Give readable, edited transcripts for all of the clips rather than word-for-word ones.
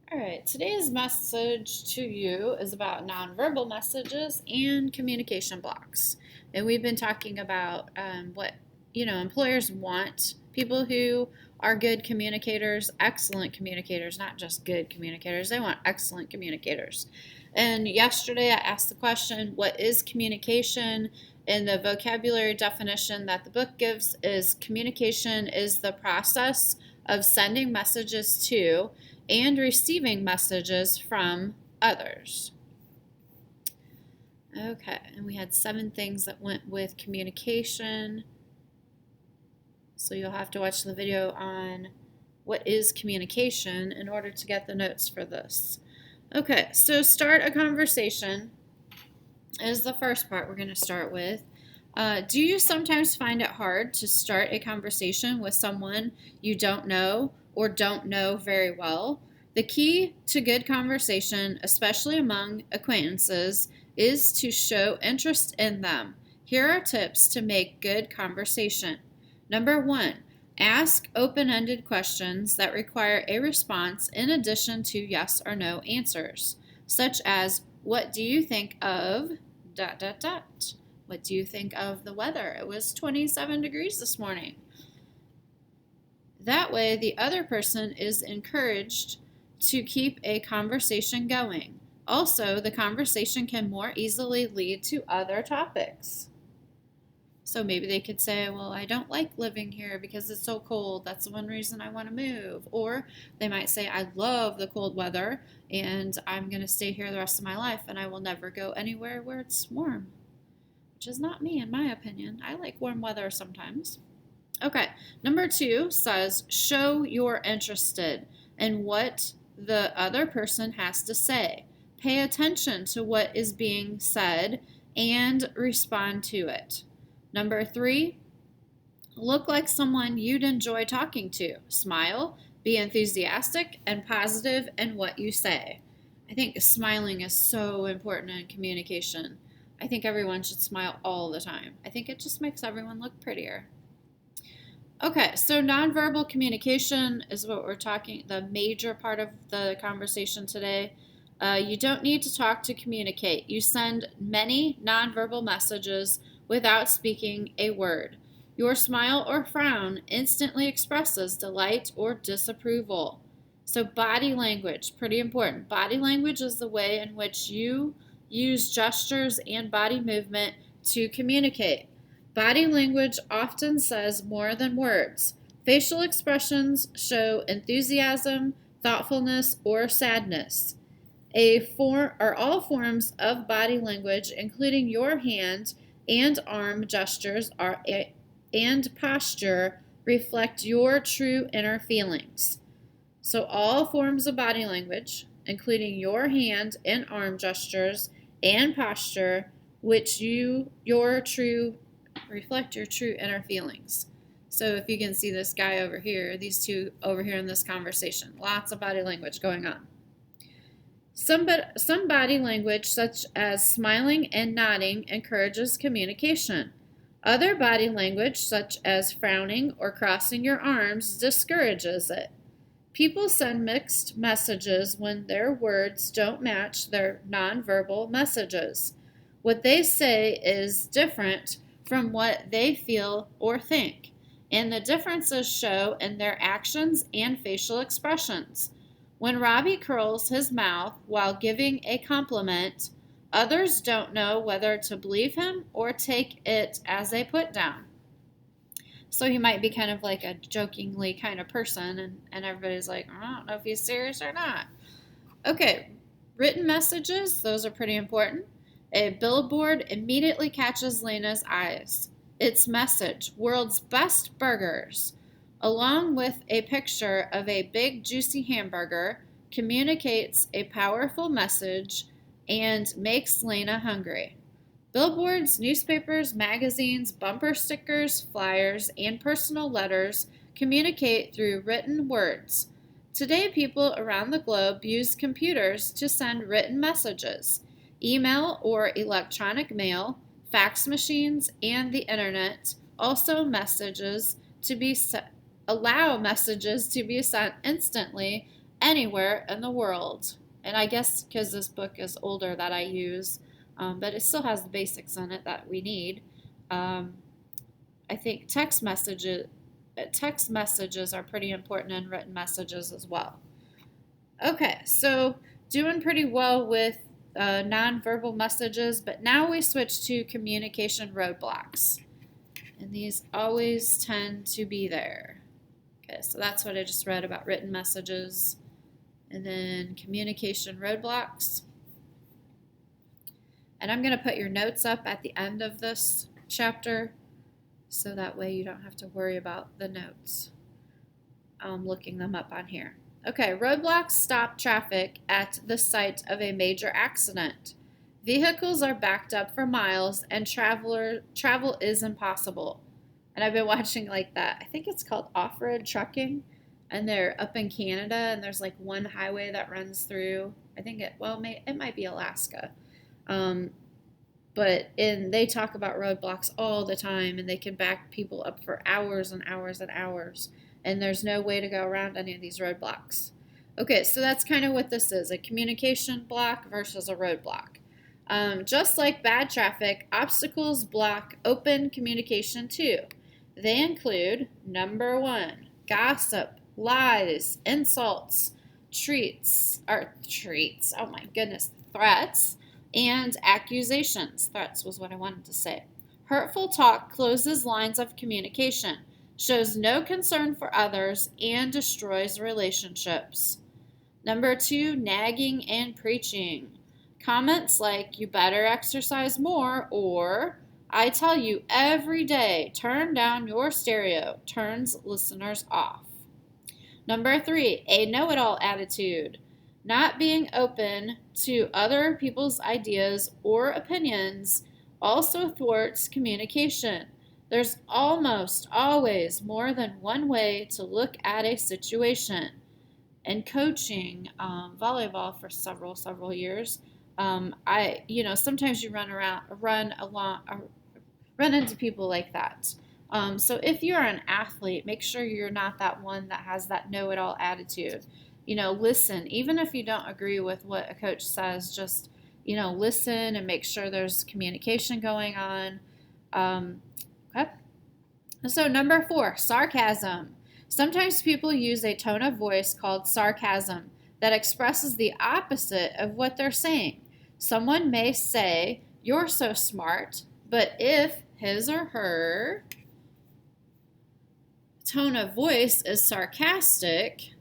All right, today's message to you is about nonverbal messages and communication blocks. And we've been talking about what employers want people who are good communicators, excellent communicators, not just good communicators. They want excellent communicators. And yesterday I asked the question, what is communication? And the vocabulary definition that the book gives is communication is the process of sending messages to and receiving messages from others. Okay, and we had 7 things that went with communication. So you'll have to watch the video on what is communication in order to get the notes for this. Okay, so start a conversation is the first part we're going to start with. Do you sometimes find it hard to start a conversation with someone you don't know or don't know very well? The key to good conversation, especially among acquaintances, is to show interest in them. Here are tips to make good conversation. Number 1, ask open-ended questions that require a response in addition to yes or no answers, such as, what do you think of ... What do you think of the weather? It was 27 degrees this morning. That way, the other person is encouraged to keep a conversation going. Also, the conversation can more easily lead to other topics. So maybe they could say, well, I don't like living here because it's so cold. That's the one reason I want to move. Or they might say, I love the cold weather and I'm going to stay here the rest of my life and I will never go anywhere where it's warm. Which is not me, in my opinion. I like warm weather sometimes. Okay, number 2 says, show you're interested in what the other person has to say. Pay attention to what is being said and respond to it. Number 3, look like someone you'd enjoy talking to. Smile, be enthusiastic and positive in what you say. I think smiling is so important in communication. I think everyone should smile all the time. I think it just makes everyone look prettier. Okay, so nonverbal communication is what we're talking, the major part of the conversation today. You don't need to talk to communicate. You send many nonverbal messages without speaking a word. Your smile or frown instantly expresses delight or disapproval. So body language, pretty important. Body language is the way in which you use gestures and body movement to communicate. Body language often says more than words. Facial expressions show enthusiasm, thoughtfulness, or sadness. All forms of body language, including your hand and arm gestures and posture, reflect your true inner feelings. So all forms of body language, including your hand and arm gestures and posture, which reflect your true inner feelings. So if you can see this guy over here, these two over here in this conversation, lots of body language going on. Some body language, such as smiling and nodding, encourages communication. Other body language, such as frowning or crossing your arms, discourages it. People send mixed messages when their words don't match their nonverbal messages. What they say is different from what they feel or think, and the differences show in their actions and facial expressions. When Robbie curls his mouth while giving a compliment, others don't know whether to believe him or take it as a put down. So he might be kind of like a jokingly kind of person, and everybody's like, I don't know if he's serious or not. Okay, written messages, those are pretty important. A billboard immediately catches Lena's eyes. Its message, world's best burgers, along with a picture of a big juicy hamburger, communicates a powerful message and makes Lena hungry. Billboards, newspapers, magazines, bumper stickers, flyers, and personal letters communicate through written words. Today, people around the globe use computers to send written messages. Email or electronic mail, fax machines, and the internet also allow messages to be sent instantly anywhere in the world. And I guess because this book is older that I use, but it still has the basics in it that we need. Um, I think text messages are pretty important in written messages as well. Okay, so doing pretty well with nonverbal messages, but now we switch to communication roadblocks. And these always tend to be there. Okay, so that's what I just read about written messages. And then communication roadblocks. And I'm going to put your notes up at the end of this chapter, so that way you don't have to worry about the notes. Looking them up on here. Okay, roadblocks stop traffic at the site of a major accident. Vehicles are backed up for miles and travel is impossible. And I've been watching like that. I think it's called off-road trucking, and they're up in Canada, and there's like one highway that runs through. I think it might be Alaska. But they talk about roadblocks all the time, and they can back people up for hours and hours and hours. And there's no way to go around any of these roadblocks. Okay, so that's kind of what this is, a communication block versus a roadblock. Just like bad traffic, obstacles block open communication too. They include, number 1, gossip, lies, insults, threats, and accusations. Threats was what I wanted to say. Hurtful talk closes lines of communication, shows no concern for others, and destroys relationships. Number 2, nagging and preaching. Comments like, you better exercise more, or I tell you every day, turn down your stereo, turns listeners off. Number 3, a know-it-all attitude. Not being open to other people's ideas or opinions also thwarts communication. There's almost always more than one way to look at a situation. And coaching volleyball for several years, sometimes you run into people like that. So if you're an athlete, make sure you're not that one that has that know-it-all attitude. Listen, even if you don't agree with what a coach says, just, listen and make sure there's communication going on. Okay. So number 4, sarcasm. Sometimes people use a tone of voice called sarcasm that expresses the opposite of what they're saying. Someone may say, you're so smart, but if his or her tone of voice is sarcastic,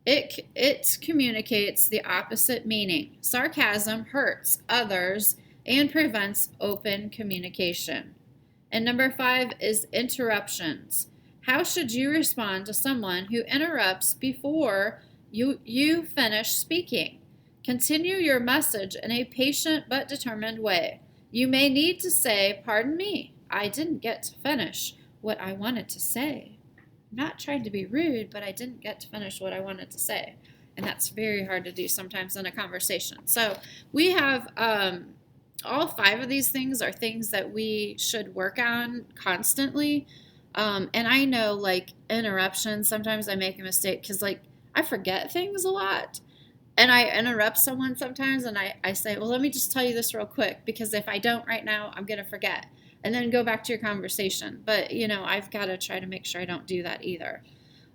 it communicates the opposite meaning. Sarcasm hurts others and prevents open communication. And number 5 is interruptions. How should you respond to someone who interrupts before you finish speaking? Continue your message in a patient but determined way. You may need to say, pardon me, I didn't get to finish what I wanted to say. I'm not trying to be rude, but I didn't get to finish what I wanted to say. And that's very hard to do sometimes in a conversation. So we have all 5 of these things are things that we should work on constantly. And I know, like, interruptions, sometimes I make a mistake because, like, I forget things a lot. And I interrupt someone sometimes, and I say, well, let me just tell you this real quick, because if I don't right now, I'm going to forget. And then go back to your conversation. But, I've got to try to make sure I don't do that either.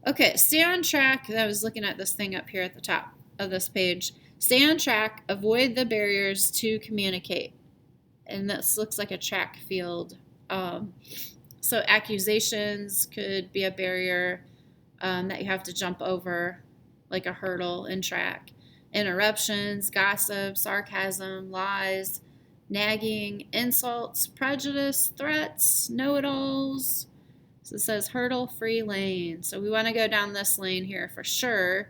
Okay, stay on track. I was looking at this thing up here at the top of this page. Stay on track. Avoid the barriers to communicate. And this looks like a track field. So accusations could be a barrier that you have to jump over, like a hurdle in track. Interruptions, gossip, sarcasm, lies, nagging, insults, prejudice, threats, know-it-alls. So it says hurdle-free lane. So we want to go down this lane here for sure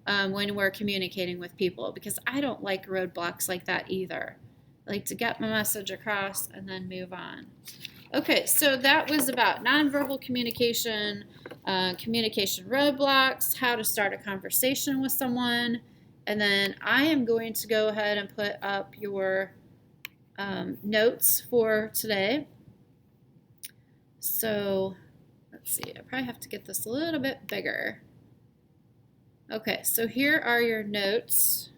when we're communicating with people, because I don't like roadblocks like that either. I like to get my message across and then move on. Okay, so that was about nonverbal communication, communication roadblocks, how to start a conversation with someone, and then I am going to go ahead and put up your notes for today. So let's see, I probably have to get this a little bit bigger. Okay, so here are your notes.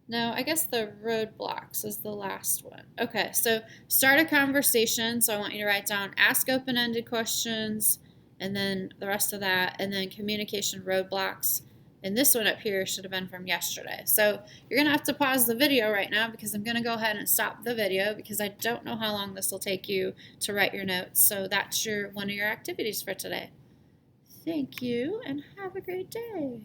No, I guess the roadblocks is the last one. Okay, so start a conversation. So I want you to write down ask open-ended questions, and then the rest of that, and then communication roadblocks. And this one up here should have been from yesterday. So you're going to have to pause the video right now because I'm going to go ahead and stop the video because I don't know how long this will take you to write your notes. So that's one of your activities for today. Thank you, and have a great day.